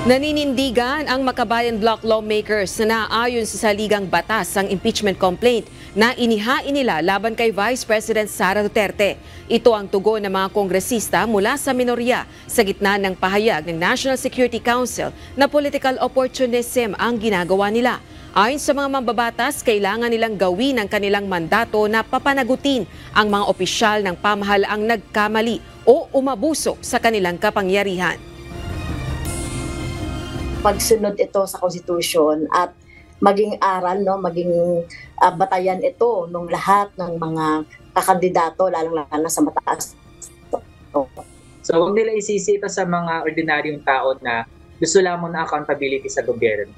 Naninindigan ang Makabayan Bloc lawmakers na naayon sa saligang batas ang impeachment complaint na inihain nila laban kay Vice President Sara Duterte. Ito ang tugon ng mga kongresista mula sa minorya sa gitna ng pahayag ng National Security Council na political opportunism ang ginagawa nila. Ayon sa mga mambabatas, kailangan nilang gawin ang kanilang mandato na papanagutin ang mga opisyal ng pamahalaang nagkamali o umabuso sa kanilang kapangyarihan. Pagsunod ito sa Constitution at maging aral, no, maging batayan ito ng lahat ng mga kakandidato, lalong na sa mataas. So huwag nila isisi ito sa mga ordinaryong tao na gusto lamang ng accountability sa gobyerno.